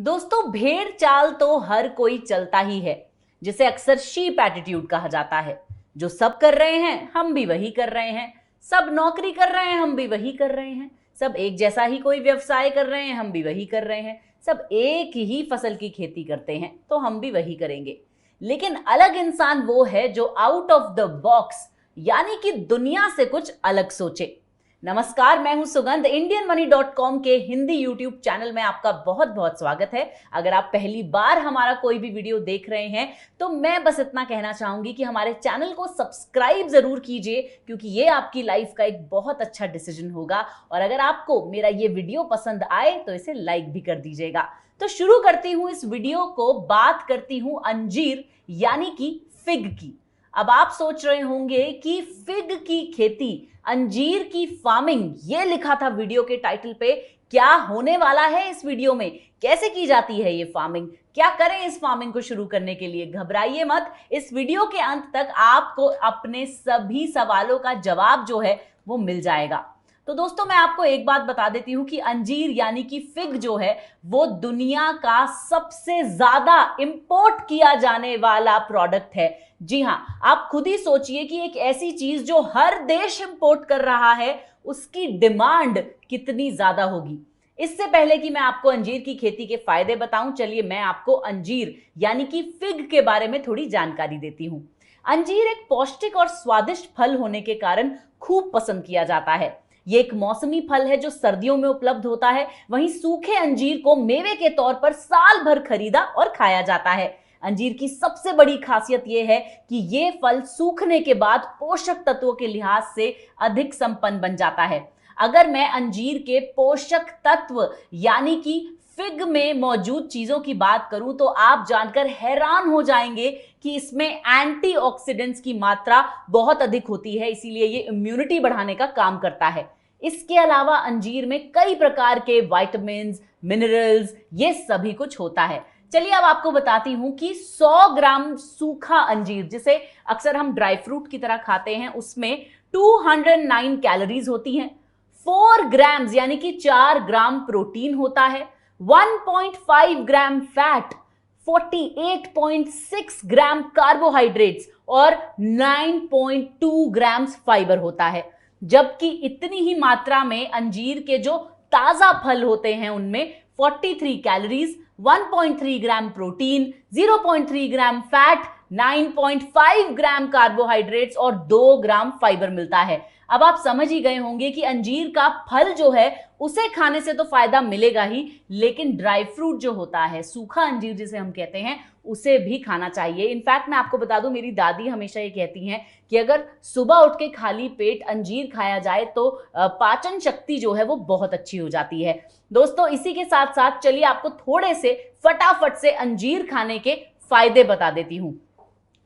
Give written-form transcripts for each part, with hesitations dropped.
दोस्तों, भेड़ चाल तो हर कोई चलता ही है, जिसे अक्सर शीप एटीट्यूड कहा जाता है। जो सब कर रहे हैं हम भी वही कर रहे हैं, सब नौकरी कर रहे हैं हम भी वही कर रहे हैं, सब एक जैसा ही कोई व्यवसाय कर रहे हैं हम भी वही कर रहे हैं, सब एक ही फसल की खेती करते हैं तो हम भी वही करेंगे। लेकिन अलग इंसान वो है जो आउट ऑफ द बॉक्स यानी कि दुनिया से कुछ अलग सोचे। नमस्कार, मैं हूं सुगंध। indianmoney.com के हिंदी यूट्यूब चैनल में आपका बहुत बहुत स्वागत है। अगर आप पहली बार हमारा कोई भी वीडियो देख रहे हैं तो मैं बस इतना कहना चाहूंगी कि हमारे चैनल को सब्सक्राइब जरूर कीजिए, क्योंकि ये आपकी लाइफ का एक बहुत अच्छा डिसीजन होगा। और अगर आपको मेरा ये वीडियो पसंद आए तो इसे लाइक भी कर दीजिएगा। तो शुरू करती हूं इस वीडियो को। बात करती हूं अंजीर यानी कि फिग की। अब आप सोच रहे होंगे कि फिग की खेती, अंजीर की फार्मिंग, ये लिखा था वीडियो के टाइटल पे। क्या होने वाला है इस वीडियो में, कैसे की जाती है ये फार्मिंग, क्या करें इस फार्मिंग को शुरू करने के लिए? घबराइए मत, इस वीडियो के अंत तक आपको अपने सभी सवालों का जवाब जो है वो मिल जाएगा। तो दोस्तों, मैं आपको एक बात बता देती हूं कि अंजीर यानी कि फिग जो है वो दुनिया का सबसे ज्यादा इंपोर्ट किया जाने वाला प्रोडक्ट है। जी हां, आप खुद ही सोचिए कि एक ऐसी चीज जो हर देश इंपोर्ट कर रहा है, उसकी डिमांड कितनी ज्यादा होगी। इससे पहले कि मैं आपको अंजीर की खेती के फायदे बताऊं, चलिए मैं आपको अंजीर यानी कि फिग के बारे में थोड़ी जानकारी देती हूं। अंजीर एक पौष्टिक और स्वादिष्ट फल होने के कारण खूब पसंद किया जाता है। ये एक मौसमी फल है जो सर्दियों में उपलब्ध होता है। वहीं सूखे अंजीर को मेवे के तौर पर साल भर खरीदा और खाया जाता है। अंजीर की सबसे बड़ी खासियत यह है कि ये फल सूखने के बाद पोषक तत्वों के लिहाज से अधिक संपन्न बन जाता है। अगर मैं अंजीर के पोषक तत्व यानी कि फिग में मौजूद चीजों की बात करूं तो आप जानकर हैरान हो जाएंगे कि इसमें एंटीऑक्सीडेंट्स की मात्रा बहुत अधिक होती है, इसीलिए ये इम्यूनिटी बढ़ाने का काम करता है। इसके अलावा अंजीर में कई प्रकार के विटामिन्स, मिनरल्स, ये सभी कुछ होता है। चलिए अब आपको बताती हूं कि 100 ग्राम सूखा अंजीर, जिसे अक्सर हम ड्राई फ्रूट की तरह खाते हैं, उसमें 209 कैलोरीज होती हैं। 4 ग्राम्स यानी कि 4 ग्राम प्रोटीन होता है, 1.5 ग्राम फैट, 48.6 ग्राम कार्बोहाइड्रेट्स और 9.2 ग्राम्स फाइबर होता है। जबकि इतनी ही मात्रा में अंजीर के जो ताजा फल होते हैं उनमें 43 कैलोरीज, 1.3 ग्राम प्रोटीन, 0.3 ग्राम फैट, 9.5 ग्राम कार्बोहाइड्रेट्स और 2 ग्राम फाइबर मिलता है। अब आप समझ ही गए होंगे कि अंजीर का फल जो है उसे खाने से तो फायदा मिलेगा ही, लेकिन ड्राई फ्रूट जो होता है, सूखा अंजीर जिसे हम कहते हैं, उसे भी खाना चाहिए। इनफैक्ट मैं आपको बता दूं, मेरी दादी हमेशा ये कहती हैं कि अगर सुबह उठ के खाली पेट अंजीर खाया जाए तो पाचन शक्ति जो है वो बहुत अच्छी हो जाती है। दोस्तों, इसी के साथ साथ चलिए आपको थोड़े से फटाफट से अंजीर खाने के फायदे बता देती हूं।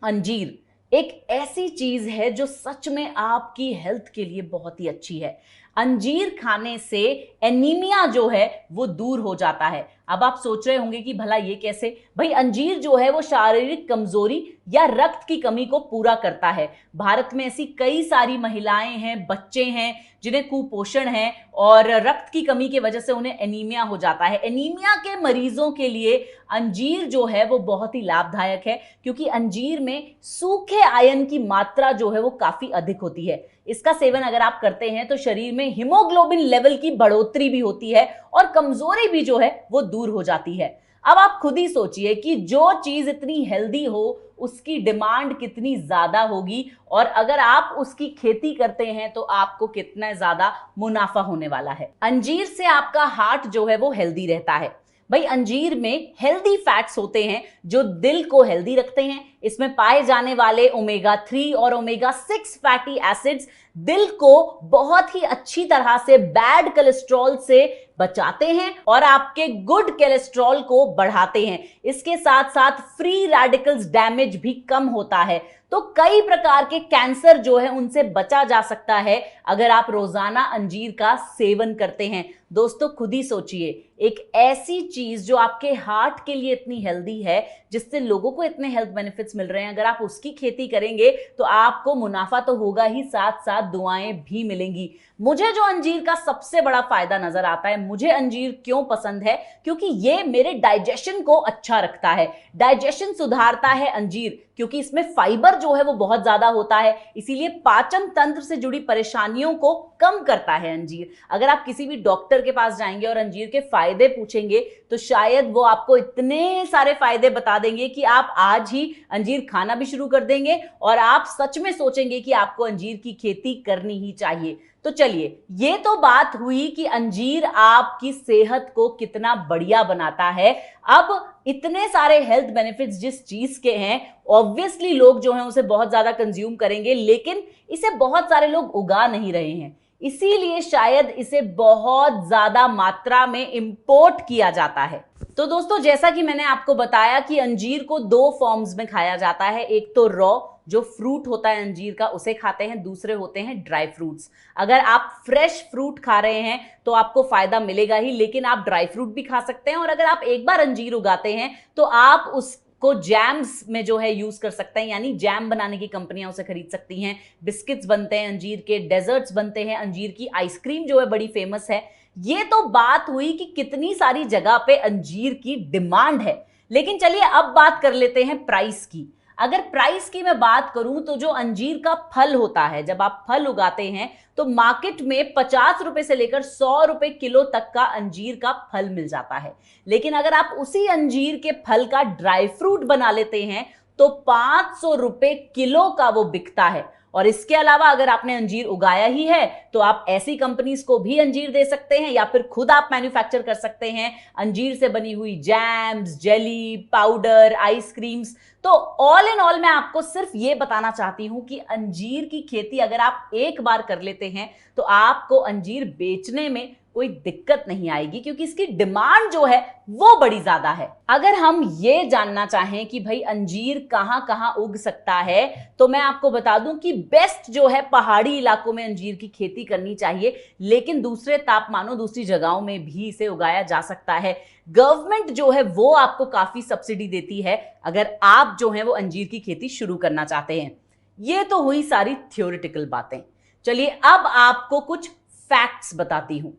अंजीर एक ऐसी चीज है जो सच में आपकी हेल्थ के लिए बहुत ही अच्छी है। अंजीर खाने से एनीमिया जो है वो दूर हो जाता है। अब आप सोच रहे होंगे कि भला ये कैसे? भाई, अंजीर जो है वो शारीरिक कमजोरी या रक्त की कमी को पूरा करता है। भारत में ऐसी कई सारी महिलाएं हैं, बच्चे हैं जिन्हें कुपोषण है और रक्त की कमी की वजह से उन्हें एनीमिया हो जाता है। एनीमिया के मरीजों के लिए अंजीर जो है वो बहुत ही लाभदायक है, क्योंकि अंजीर में सूखे आयन की मात्रा जो है वो काफी अधिक होती है। इसका सेवन अगर आप करते हैं तो शरीर में हीमोग्लोबिन लेवल की बढ़ोतरी भी होती है और कमजोरी भी जो है वो दूर हो जाती है। अब आप खुद ही सोचिए कि जो चीज इतनी हेल्दी हो उसकी डिमांड कितनी ज्यादा होगी, और अगर आप उसकी खेती करते हैं तो आपको कितना ज्यादा मुनाफा होने वाला है। अंजीर से आपका हार्ट जो है वो हेल्दी रहता है। भाई, अंजीर में हेल्दी फैट्स होते हैं जो दिल को हेल्दी रखते हैं। इसमें पाए जाने वाले ओमेगा 3 और ओमेगा 6 फैटी एसिड्स दिल को बहुत ही अच्छी तरह से बैड कोलेस्ट्रॉल से बचाते हैं और आपके गुड कोलेस्ट्रॉल को बढ़ाते हैं। इसके साथ साथ फ्री रेडिकल्स डैमेज भी कम होता है, तो कई प्रकार के कैंसर जो है उनसे बचा जा सकता है अगर आप रोजाना अंजीर का सेवन करते हैं। दोस्तों, खुद ही सोचिए, एक ऐसी चीज जो आपके हार्ट के लिए इतनी हेल्दी है, जिससे लोगों को इतने हेल्थ बेनिफिट्स मिल रहे हैं, अगर आप उसकी खेती करेंगे तो आपको मुनाफा तो होगा ही, साथ साथ दुआएं भी मिलेंगी। मुझे जो अंजीर का सबसे बड़ा फायदा नजर आता है, मुझे अंजीर क्यों पसंद है, क्योंकि ये मेरे डाइजेशन को अच्छा रखता है, डाइजेशन सुधारता है अंजीर, क्योंकि इसमें फाइबर जो है वो बहुत ज्यादा होता है, इसीलिए पाचन तंत्र से जुड़ी परेशानियों को कम करता है अंजीर। अगर आप किसी भी डॉक्टर के पास जाएंगे और अंजीर के फायदे पूछेंगे तो शायद वो आपको इतने सारे फायदे बता देंगे कि आप आज ही अंजीर खाना भी शुरू कर देंगे और आप सच में सोचेंगे कि आपको अंजीर की खेती करनी ही चाहिए। तो चलिए, ये तो बात हुई कि अंजीर आपकी सेहत को कितना बढ़िया बनाता है। अब इतने सारे हेल्थ बेनिफिट्स जिस चीज के हैं, ऑब्वियसली लोग जो हैं उसे बहुत ज्यादा कंज्यूम करेंगे, लेकिन इसे बहुत सारे लोग उगा नहीं रहे हैं, इसीलिए शायद इसे बहुत ज्यादा मात्रा में इंपोर्ट किया जाता है। तो दोस्तों, जैसा कि मैंने आपको बताया कि अंजीर को दो फॉर्म्स में खाया जाता है, एक तो रॉ जो फ्रूट होता है अंजीर का उसे खाते हैं, दूसरे होते हैं ड्राई फ्रूट्स। अगर आप फ्रेश फ्रूट खा रहे हैं तो आपको फायदा मिलेगा ही, लेकिन आप ड्राई फ्रूट भी खा सकते हैं, और अगर आप एक बार अंजीर उगाते हैं तो आप उसको जैम्स में जो है यूज कर सकते हैं, यानी जैम बनाने की कंपनियां उसे खरीद सकती हैं, बिस्किट्स बनते हैं अंजीर के, डेजर्ट्स बनते हैं अंजीर की, आइसक्रीम जो है बड़ी फेमस है। ये तो बात हुई कि कितनी सारी जगह पे अंजीर की डिमांड है, लेकिन चलिए अब बात कर लेते हैं प्राइस की। अगर प्राइस की मैं बात करूं तो जो अंजीर का फल होता है, जब आप फल उगाते हैं तो मार्केट में 50 रुपए से लेकर 100 रुपए किलो तक का अंजीर का फल मिल जाता है, लेकिन अगर आप उसी अंजीर के फल का ड्राई फ्रूट बना लेते हैं तो 500 रुपए किलो का वो बिकता है। और इसके अलावा अगर आपने अंजीर उगाया ही है तो आप ऐसी कंपनीज को भी अंजीर दे सकते हैं, या फिर खुद आप मैन्युफैक्चर कर सकते हैं अंजीर से बनी हुई जैम्स, जेली, पाउडर, आइसक्रीम्स। तो ऑल इन ऑल मैं आपको सिर्फ ये बताना चाहती हूं कि अंजीर की खेती अगर आप एक बार कर लेते हैं तो आपको अंजीर बेचने में कोई दिक्कत नहीं आएगी, क्योंकि इसकी डिमांड जो है वो बड़ी ज्यादा है। अगर हम ये जानना चाहें कि भाई अंजीर कहां कहां उग सकता है, तो मैं आपको बता दूं कि बेस्ट जो है पहाड़ी इलाकों में अंजीर की खेती करनी चाहिए, लेकिन दूसरे तापमानों, दूसरी जगहों में भी इसे उगाया जा सकता है। गवर्नमेंट जो है वो आपको काफी सब्सिडी देती है अगर आप जो है वो अंजीर की खेती शुरू करना चाहते हैं। ये तो हुई सारी थ्योरेटिकल बातें। चलिए अब आपको कुछ फैक्ट्स बताती हूं।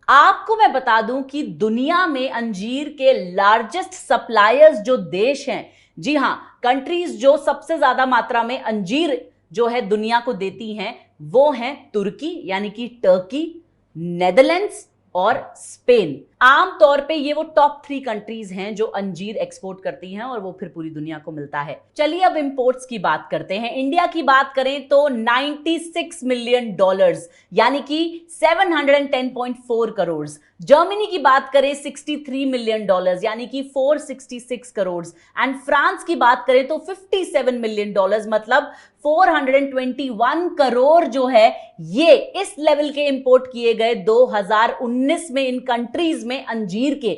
आपको मैं बता दूं कि दुनिया में अंजीर के लार्जेस्ट सप्लायर्स जो देश हैं, जी हां, कंट्रीज जो सबसे ज्यादा मात्रा में अंजीर जो है दुनिया को देती हैं, वो हैं तुर्की यानी कि टर्की, नेदरलैंड्स और स्पेन। आमतौर पे ये वो टॉप 3 कंट्रीज हैं जो अंजीर एक्सपोर्ट करती हैं और वो फिर पूरी दुनिया को मिलता है। चलिए अब इंपोर्ट्स की बात करते हैं। इंडिया की बात करें तो $96 मिलियन यानी कि 710.4 करोड़। जर्मनी की बात करें $63 मिलियन यानी कि 466 करोड़। एंड फ्रांस की बात करें तो $57 मिलियन मतलब 421 करोड़ जो है ये इस लेवल के इंपोर्ट किए गए 2019 में इन कंट्रीज में अंजीर के।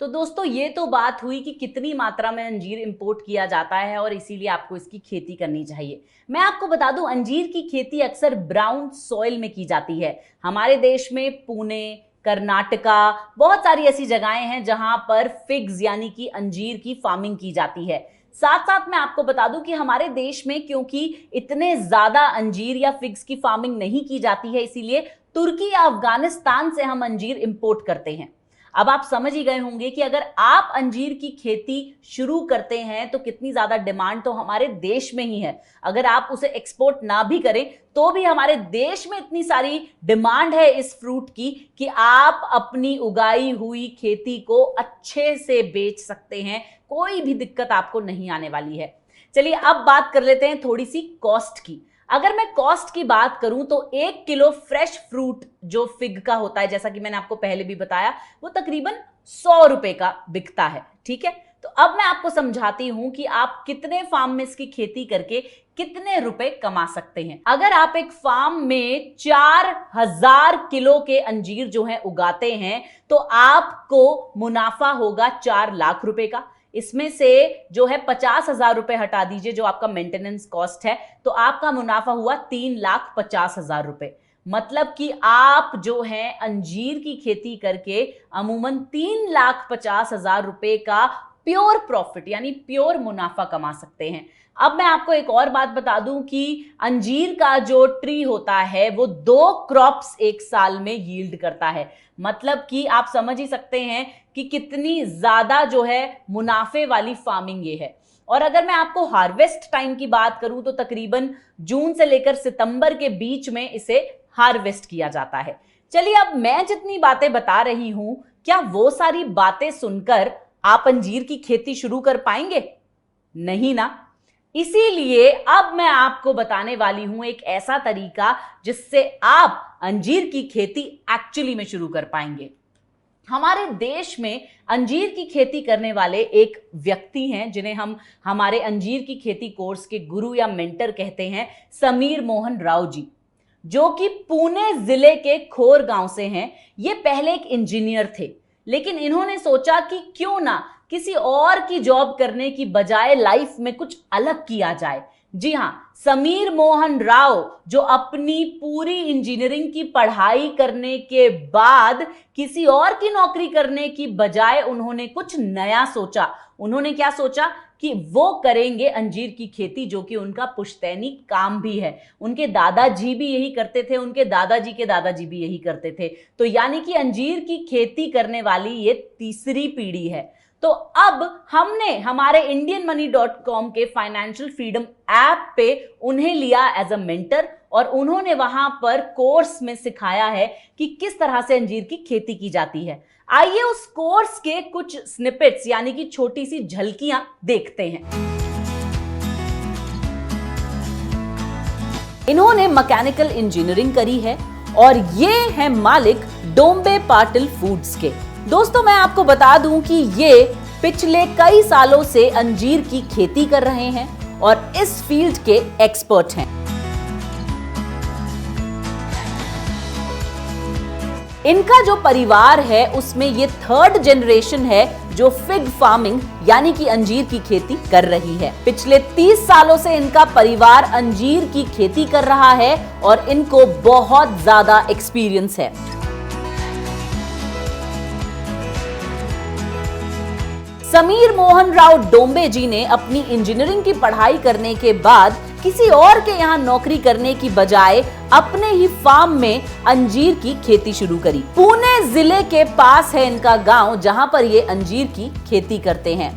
तो दोस्तों, ये तो बात हुई कि कितनी मात्रा में अंजीर इंपोर्ट किया जाता है और इसीलिए आपको इसकी खेती करनी चाहिए। मैं आपको बता दूं, अंजीर की खेती अक्सर ब्राउन सॉइल में की जाती है। हमारे देश में पुणे, कर्नाटका, बहुत सारी ऐसी जगहें हैं जहां पर फिग्स यानी कि अंजीर की फार्मिंग की जाती है। साथ साथ मैं आपको बता दूं कि हमारे देश में क्योंकि इतने ज्यादा अंजीर या फिग्स की फार्मिंग नहीं की जाती है, इसीलिए तुर्की या अफगानिस्तान से हम अंजीर इंपोर्ट करते हैं। अब आप समझ ही गए होंगे कि अगर आप अंजीर की खेती शुरू करते हैं तो कितनी ज्यादा डिमांड तो हमारे देश में ही है। अगर आप उसे एक्सपोर्ट ना भी करें तो भी हमारे देश में इतनी सारी डिमांड है इस फ्रूट की कि आप अपनी उगाई हुई खेती को अच्छे से बेच सकते हैं, कोई भी दिक्कत आपको नहीं आने वाली है। चलिए अब बात कर लेते हैं थोड़ी सी कॉस्ट की। अगर मैं कॉस्ट की बात करूं तो 1 किलो फ्रेश फ्रूट जो फिग का होता है, जैसा कि मैंने आपको पहले भी बताया, वो तकरीबन 100 रुपए का बिकता है। ठीक है, तो अब मैं आपको समझाती हूं कि आप कितने फार्म में इसकी खेती करके कितने रुपए कमा सकते हैं। अगर आप एक फार्म में 4000 किलो के अंजीर जो है उगाते हैं तो आपको मुनाफा होगा 4 लाख रुपए का। इसमें से जो है 50,000 रुपए हटा दीजिए जो आपका मेंटेनेंस कॉस्ट है, तो आपका मुनाफा हुआ 3,50,000 रुपए। मतलब कि आप जो है अंजीर की खेती करके अमूमन 3,50,000 रुपए का प्योर प्रॉफिट यानी प्योर मुनाफा कमा सकते हैं। अब मैं आपको एक और बात बता दूं कि अंजीर का जो ट्री होता है वो 2 क्रॉप्स एक साल में यील्ड करता है। मतलब कि आप समझ ही सकते हैं कि कितनी ज्यादा जो है मुनाफे वाली फार्मिंग ये है। और अगर मैं आपको हार्वेस्ट टाइम की बात करूं तो तकरीबन जून से लेकर सितंबर के बीच में इसे हार्वेस्ट किया जाता है। चलिए, अब मैं जितनी बातें बता रही हूं, क्या वो सारी बातें सुनकर आप अंजीर की खेती शुरू कर पाएंगे? नहीं ना। इसीलिए अब मैं आपको बताने वाली हूं एक ऐसा तरीका जिससे आप अंजीर की खेती एक्चुअली में शुरू कर पाएंगे। हमारे देश में अंजीर की खेती करने वाले एक व्यक्ति हैं जिन्हें हम हमारे अंजीर की खेती कोर्स के गुरु या मेंटर कहते हैं, समीर मोहन राव जी, जो कि पुणे जिले के खोर गांव से हैं। ये पहले एक इंजीनियर थे, लेकिन इन्होंने सोचा कि क्यों ना किसी और की जॉब करने की बजाय लाइफ में कुछ अलग किया जाए। जी हां, समीर मोहन राव जो अपनी पूरी इंजीनियरिंग की पढ़ाई करने के बाद किसी और की नौकरी करने की बजाय उन्होंने कुछ नया सोचा। उन्होंने क्या सोचा कि वो करेंगे अंजीर की खेती, जो कि उनका पुश्तैनी काम भी है। उनके दादाजी भी यही करते थे, उनके दादाजी के दादाजी भी यही करते थे। तो यानी कि अंजीर की खेती करने वाली ये तीसरी पीढ़ी है। तो अब हमने हमारे indianmoney.com के फाइनेंशियल फ्रीडम ऐप पे उन्हें लिया एज अ मेंटर और उन्होंने वहां पर कोर्स में सिखाया है कि किस तरह से अंजीर की खेती की जाती है। आइए उस कोर्स के कुछ स्निपेट्स यानी कि छोटी सी झलकियां देखते हैं। इन्होंने मैकेनिकल इंजीनियरिंग करी है और ये है मालिक डोम्बे पाटिल फूड्स के। दोस्तों, मैं आपको बता दूं कि ये पिछले कई सालों से अंजीर की खेती कर रहे हैं और इस फील्ड के एक्सपर्ट हैं। इनका जो परिवार है उसमें ये 3rd जनरेशन है जो फिग फार्मिंग यानी कि अंजीर की खेती कर रही है। पिछले 30 सालों से इनका परिवार अंजीर की खेती कर रहा है और इनको बहुत ज्यादा एक्सपीरियंस है। समीर मोहन राव डोम्बे जी ने अपनी इंजीनियरिंग की पढ़ाई करने के बाद किसी और के यहाँ नौकरी करने की बजाय अपने ही फार्म में अंजीर की खेती शुरू करी। पुणे जिले के पास है इनका गांव, जहां पर ये अंजीर की खेती करते हैं।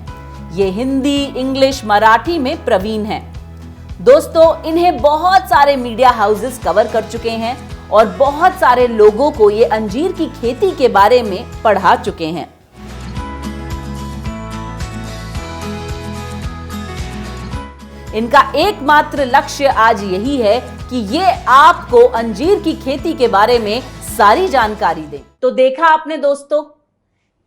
ये हिंदी, इंग्लिश, मराठी में प्रवीण हैं। दोस्तों, इन्हें बहुत सारे मीडिया हाउसेस कवर कर चुके हैं और बहुत सारे लोगों को ये अंजीर की खेती के बारे में पढ़ा चुके हैं। इनका एकमात्र लक्ष्य आज यही है कि ये आपको अंजीर की खेती के बारे में सारी जानकारी दें। तो देखा आपने दोस्तों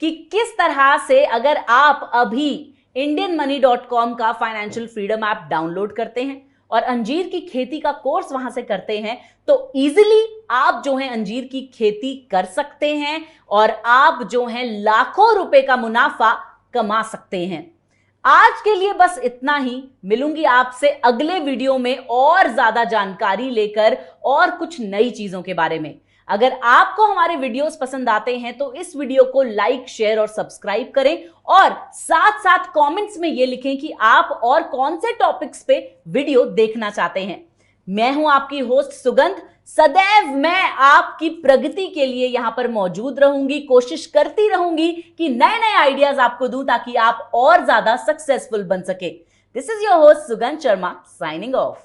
कि किस तरह से अगर आप अभी indianmoney.com का फाइनेंशियल फ्रीडम ऐप डाउनलोड करते हैं और अंजीर की खेती का कोर्स वहां से करते हैं तो इजीली आप जो है अंजीर की खेती कर सकते हैं और आप जो है लाखों रुपए का मुनाफा कमा सकते हैं। आज के लिए बस इतना ही। मिलूंगी आपसे अगले वीडियो में और ज्यादा जानकारी लेकर और कुछ नई चीजों के बारे में। अगर आपको हमारे वीडियोस पसंद आते हैं तो इस वीडियो को लाइक, शेयर और सब्सक्राइब करें और साथ साथ कमेंट्स में यह लिखें कि आप और कौन से टॉपिक्स पे वीडियो देखना चाहते हैं। मैं हूं आपकी होस्ट सुगंध। सदैव मैं आपकी प्रगति के लिए यहां पर मौजूद रहूंगी, कोशिश करती रहूंगी कि नए नए आइडियाज आपको दूं ताकि आप और ज्यादा सक्सेसफुल बन सके। दिस इज योर होस्ट सुगंध शर्मा साइनिंग ऑफ।